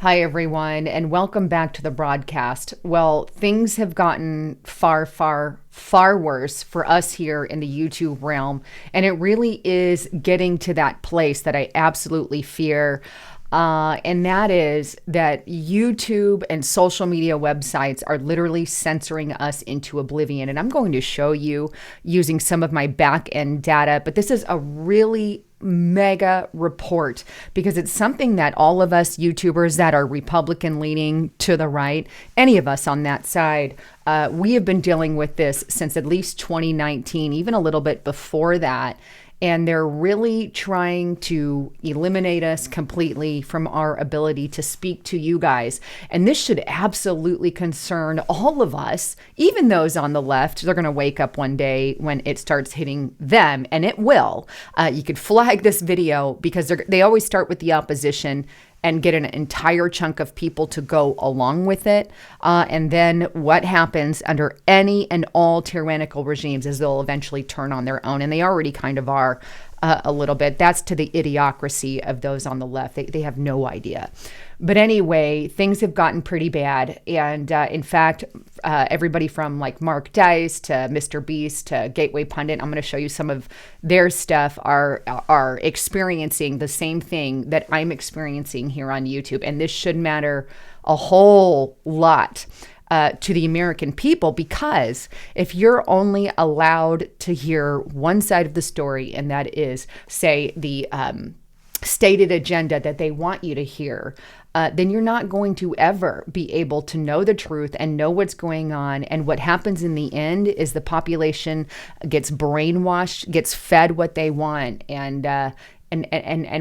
Hi, everyone, and welcome back to the broadcast. Well, things have gotten far, far, far worse for us here in the YouTube realm, and it really is getting to that place that I absolutely fear. And that is that YouTube and social media websites are literally censoring us into oblivion. And I'm going to show you using some of my back end data, but this is a really mega report because it's something that all of us YouTubers that are Republican leaning to the right, any of us on that side, we have been dealing with this since at least 2019, even a little bit before that. And they're really trying to eliminate us completely from our ability to speak to you guys. And this should absolutely concern all of us, even those on the left. They're going to wake up one day when it starts hitting them, and it will. You could flag this video because they always start with the opposition and get an entire chunk of people to go along with it. And then what happens under any and all tyrannical regimes is they'll eventually turn on their own. And they already kind of are a little bit. That's to the idiocracy of those on the left. They have no idea. But anyway, things have gotten pretty bad. And in fact, everybody from like Mark Dice to Mr. Beast to Gateway Pundit, I'm going to show you some of their stuff, are experiencing the same thing that I'm experiencing here on YouTube. And this should matter a whole lot to the American people, because if you're only allowed to hear one side of the story, and that is, say, the stated agenda that they want you to hear, then you're not going to ever be able to know the truth and know what's going on. And what happens in the end is the population gets brainwashed, gets fed what they want, and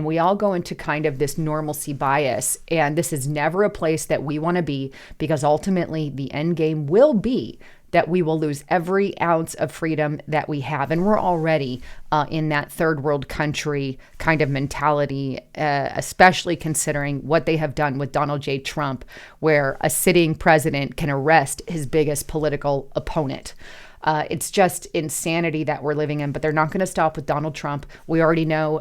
we all go into kind of this normalcy bias. And this is never a place that we want to be, because ultimately the end game will be that we will lose every ounce of freedom that we have. And we're already in that third world country kind of mentality, especially considering what they have done with Donald J. Trump, where a sitting president can arrest his biggest political opponent. It's just insanity that we're living in, but they're not going to stop with Donald Trump. We already know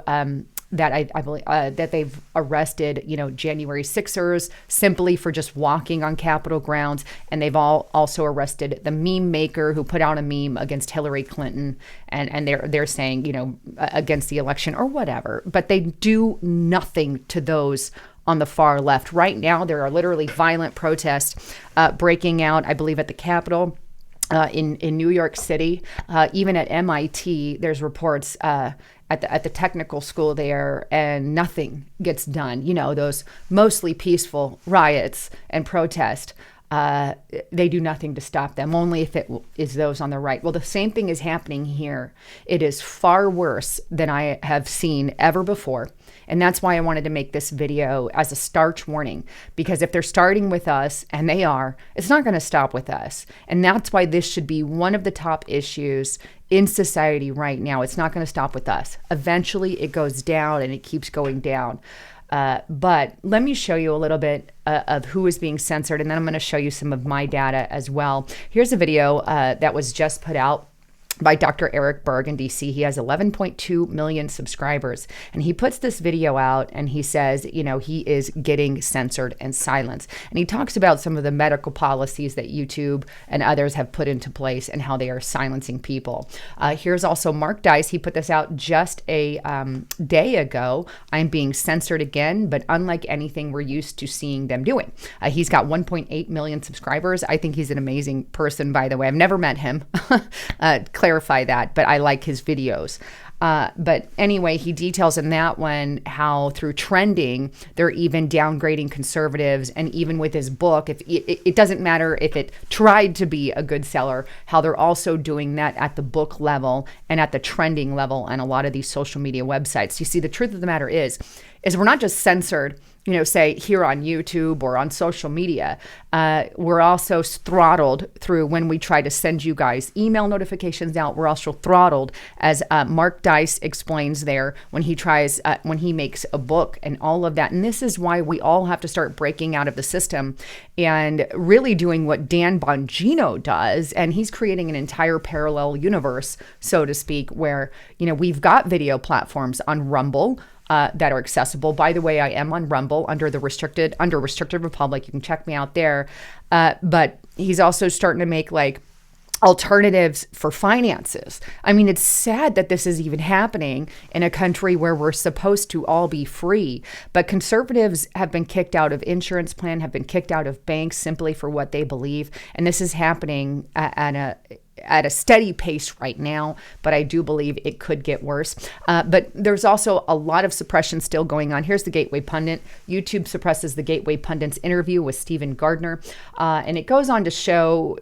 that I believe that they've arrested, January 6ers simply for just walking on Capitol grounds. And they've also arrested the meme maker who put out a meme against Hillary Clinton. And they're saying, against the election or whatever. But they do nothing to those on the far left. Right now, there are literally violent protests breaking out, I believe, at the Capitol. In New York City, even at MIT, there's reports at the technical school there, and nothing gets done. Those mostly peaceful riots and protests, they do nothing to stop them, only if it is those on the right. Well, the same thing is happening here. It is far worse than I have seen ever before. And that's why I wanted to make this video as a starch warning, because if they're starting with us, and they are, it's not going to stop with us. And that's why this should be one of the top issues in society right now. It's not going to stop with us. Eventually it goes down, and it keeps going down. But let me show you a little bit of who is being censored, and then I'm going to show you some of my data as well. Here's a video that was just put out by Dr. Eric Berg in DC. He has 11.2 million subscribers, and he puts this video out and he says, he is getting censored and silenced. And he talks about some of the medical policies that YouTube and others have put into place and how they are silencing people. Here's also Mark Dice. He put this out just a day ago. I'm being censored again, but unlike anything we're used to seeing them doing. He's got 1.8 million subscribers. I think he's an amazing person, by the way. I've never met him. Clarify that, but I like his videos. But anyway, he details in that one how through trending, they're even downgrading conservatives. And even with his book, if it doesn't matter if it tried to be a good seller, how they're also doing that at the book level and at the trending level on a lot of these social media websites. You see, the truth of the matter is we're not just censored, say here on YouTube or on social media. We're also throttled through when we try to send you guys email notifications out. We're also throttled, as Mark Dice explains there, when he makes a book and all of that. And this is why we all have to start breaking out of the system and really doing what Dan Bongino does. And he's creating an entire parallel universe, so to speak, where, we've got video platforms on Rumble, that are accessible. By the way, I am on Rumble under Restricted Republic. You can check me out there. But he's also starting to make like alternatives for finances. I mean, it's sad that this is even happening in a country where we're supposed to all be free. But conservatives have been kicked out of insurance plan, have been kicked out of banks simply for what they believe. And this is happening at a steady pace right now, but I do believe it could get worse. But there's also a lot of suppression still going on. Here's the Gateway Pundit. YouTube suppresses the Gateway Pundit's interview with Stephen Gardner. And it goes on to show,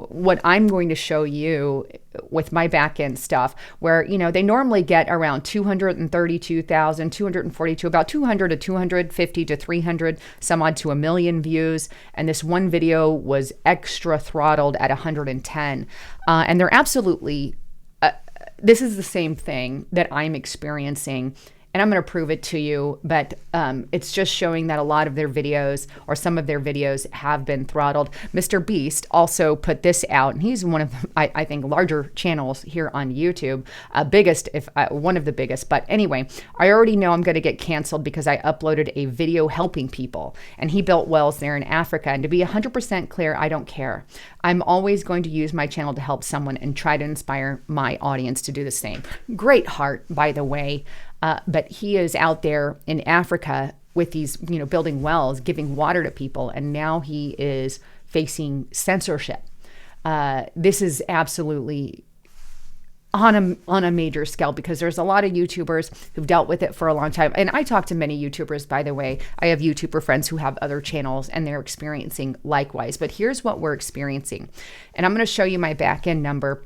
what I'm going to show you with my back end stuff, where, they normally get around 232,000, 242, about 200 to 250 to 300, some odd to 1 million views. And this one video was extra throttled at 110. And they're absolutely, this is the same thing that I'm experiencing. And I'm going to prove it to you, but it's just showing that a lot of their videos or some of their videos have been throttled. Mr. Beast also put this out, and he's one of, I think, larger channels here on YouTube, one of the biggest. But anyway, I already know I'm going to get canceled because I uploaded a video helping people, and he built wells there in Africa. And to be 100% clear, I don't care. I'm always going to use my channel to help someone and try to inspire my audience to do the same. Great heart, by the way. But he is out there in Africa with these, building wells, giving water to people. And now he is facing censorship. This is absolutely on a major scale, because there's a lot of YouTubers who've dealt with it for a long time. And I talk to many YouTubers, by the way. I have YouTuber friends who have other channels and they're experiencing likewise. But here's what we're experiencing. And I'm going to show you my back end number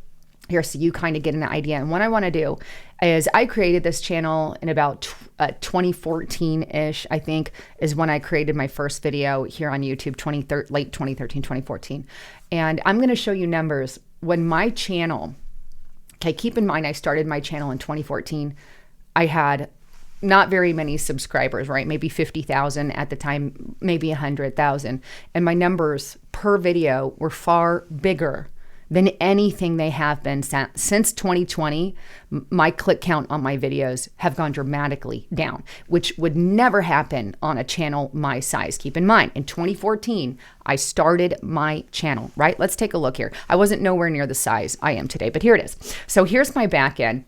here so you kind of get an idea. And what I want to do is I created this channel in about 2014-ish, I think, is when I created my first video here on YouTube, late 2013, 2014. And I'm going to show you numbers. When my channel, okay, keep in mind I started my channel in 2014. I had not very many subscribers, right? Maybe 50,000 at the time, maybe 100,000. And my numbers per video were far bigger than anything they have been since 2020. My click count on my videos have gone dramatically down, which would never happen on a channel my size. Keep in mind, in 2014, I started my channel, right? Let's take a look here. I wasn't nowhere near the size I am today, but here it is. So here's my back end.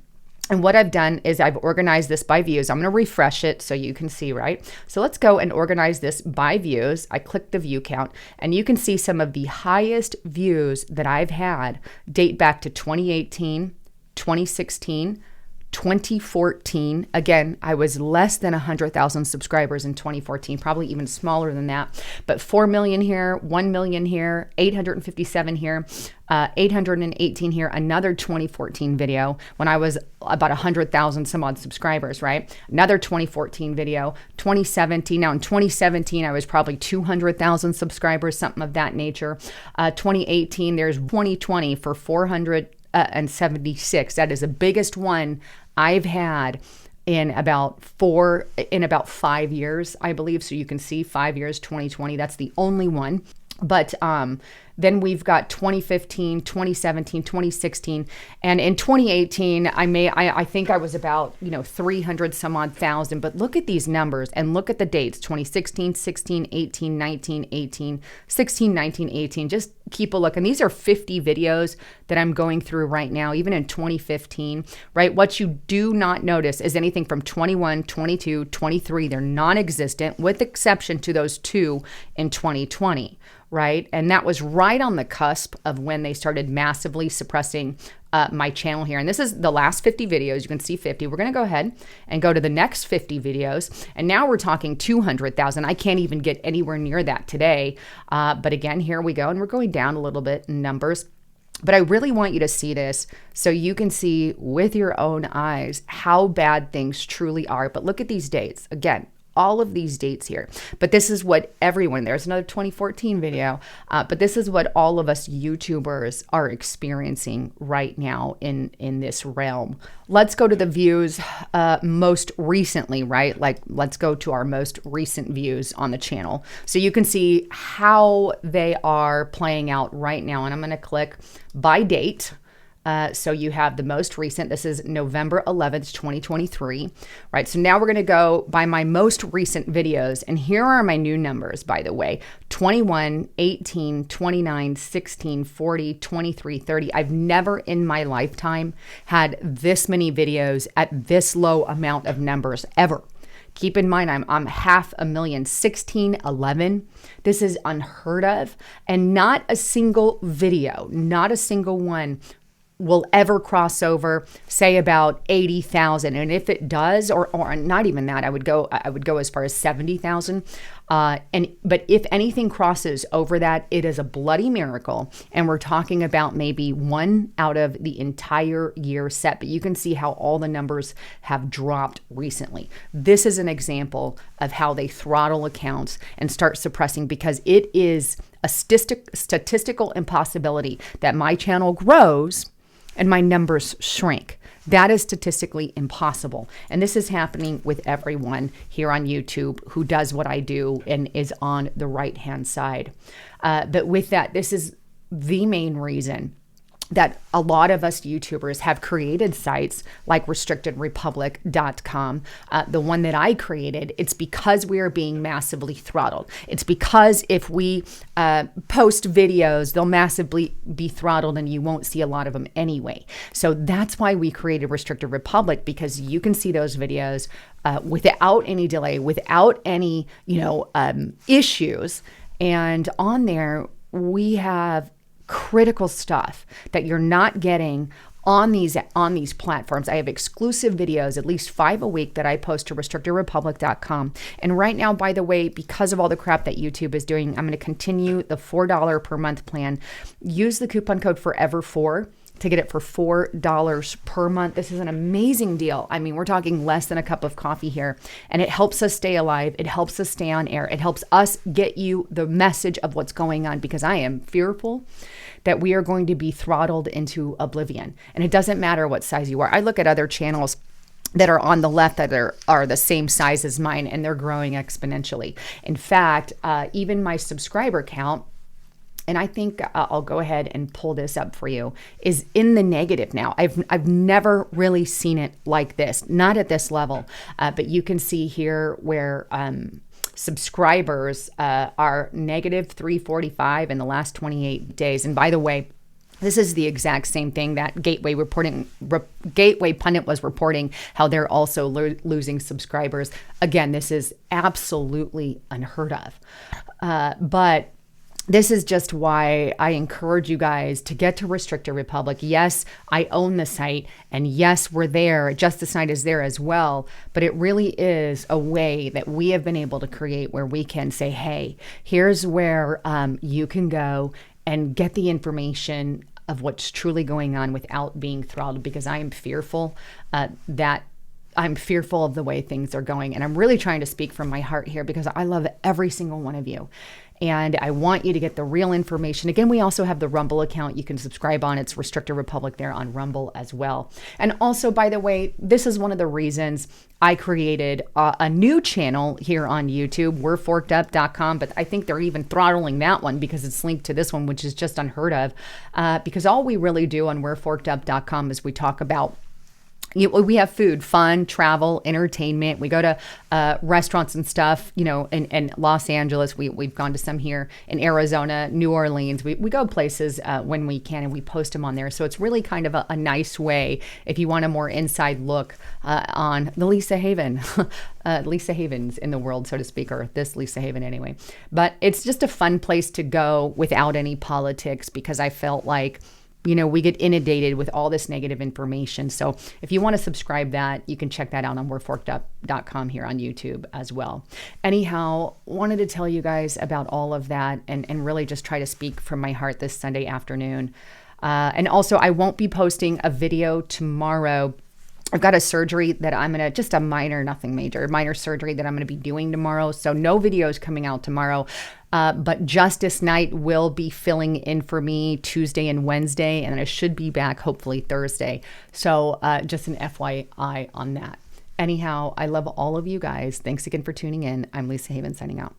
And what I've done is I've organized this by views. I'm going to refresh it so you can see, right? So let's go and organize this by views. I click the view count, and you can see some of the highest views that I've had date back to 2018, 2016, 2014. Again, I was less than 100,000 subscribers in 2014, probably even smaller than that. But 4 million here, 1 million here, 857 here, 818 here, another 2014 video when I was about 100,000 some odd subscribers, right? Another 2014 video, 2017. Now in 2017, I was probably 200,000 subscribers, something of that nature. 2018, there's 2020 for 476. That is the biggest one I've had in about 5 years, I believe. So you can see 5 years, 2020, that's the only one. But then we've got 2015, 2017, 2016, and in 2018, I think I was about 300 some odd thousand. But look at these numbers and look at the dates: 2016, 16, 18, 19, 18, 16, 19, 18. Just keep a look. And these are 50 videos that I'm going through right now, even in 2015, right? What you do not notice is anything from 21, 22, 23. They're non-existent, with exception to those two in 2020. Right? And that was right on the cusp of when they started massively suppressing my channel here. And this is the last 50 videos. You can see 50. We're going to go ahead and go to the next 50 videos. And now we're talking 200,000. I can't even get anywhere near that today. But again, here we go. And we're going down a little bit in numbers. But I really want you to see this so you can see with your own eyes how bad things truly are. But look at these dates. Again, all of these dates here. But this is what everyone, there's another 2014 video, but this is what all of us YouTubers are experiencing right now in this realm. Let's go to the views most recently, right? Like, let's go to our most recent views on the channel. So you can see how they are playing out right now. And I'm going to click by date. So you have the most recent. This is November 11th, 2023, right? So now we're going to go by my most recent videos. And here are my new numbers, by the way: 21, 18, 29, 16, 40, 23, 30. I've never in my lifetime had this many videos at this low amount of numbers ever. Keep in mind, I'm 500,000, 16, 11. This is unheard of. And not a single video, not a single one will ever cross over, say, about 80,000. And if it does, or not even that, I would go as far as 70,000. But if anything crosses over that, it is a bloody miracle. And we're talking about maybe one out of the entire year set. But you can see how all the numbers have dropped recently. This is an example of how they throttle accounts and start suppressing, because it is a statistical impossibility that my channel grows and my numbers shrink. That is statistically impossible. And this is happening with everyone here on YouTube who does what I do and is on the right-hand side. But with that, this is the main reason that a lot of us YouTubers have created sites like restrictedrepublic.com, the one that I created. It's because we are being massively throttled. It's because if we post videos, they'll massively be throttled and you won't see a lot of them anyway. So that's why we created Restricted Republic, because you can see those videos without any delay, without any issues. And on there, we have critical stuff that you're not getting on these platforms. I have exclusive videos, at least 5 a week, that I post to restrictedrepublic.com. And right now, by the way, because of all the crap that YouTube is doing, I'm going to continue the $4 per month plan. Use the coupon code FOREVER4 to get it for $4 per month. This is an amazing deal. I mean, we're talking less than a cup of coffee here, and it helps us stay alive. It helps us stay on air. It helps us get you the message of what's going on, because I am fearful that we are going to be throttled into oblivion. And it doesn't matter what size you are. I look at other channels that are on the left that are the same size as mine, and they're growing exponentially. In fact, even my subscriber count, and I think I'll go ahead and pull this up for you, is in the negative now. I've never really seen it like this, not at this level. But you can see here where subscribers are negative 345 in the last 28 days. And by the way, this is the exact same thing that Gateway Pundit was reporting, how they're also losing subscribers. Again, this is absolutely unheard of. But this is just why I encourage you guys to get to Restricted Republic. Yes, I own the site, and yes, we're there. Justice Night is there as well, but it really is a way that we have been able to create where we can say, hey, here's where you can go and get the information of what's truly going on without being throttled, because I am fearful that I'm fearful of the way things are going. And I'm really trying to speak from my heart here, because I love every single one of you. And I want you to get the real information. Again, we also have the Rumble account you can subscribe on. It's Restricted Republic there on Rumble as well. And also, by the way, this is one of the reasons I created a new channel here on YouTube, we'reforkedup.com. But I think they're even throttling that one because it's linked to this one, which is just unheard of. Because all we really do on we'reforkedup.com is we talk about, we have food, fun, travel, entertainment. We go to restaurants and stuff, in Los Angeles. We've gone to some here in Arizona, New Orleans. We go places when we can, and we post them on there. So it's really kind of a nice way if you want a more inside look on the Lisa Haven, Lisa Havens in the world, so to speak, or this Lisa Haven anyway. But it's just a fun place to go without any politics, because I felt like, we get inundated with all this negative information. So if you want to subscribe that, you can check that out on we'reforkedup.com here on YouTube as well. Anyhow, wanted to tell you guys about all of that and really just try to speak from my heart this Sunday afternoon. And also, I won't be posting a video tomorrow. I've got a surgery that I'm going to, just a minor, nothing major, minor surgery that I'm going to be doing tomorrow. So no videos coming out tomorrow. But Justice Night will be filling in for me Tuesday and Wednesday, and I should be back hopefully Thursday. So just an FYI on that. Anyhow, I love all of you guys. Thanks again for tuning in. I'm Lisa Haven signing out.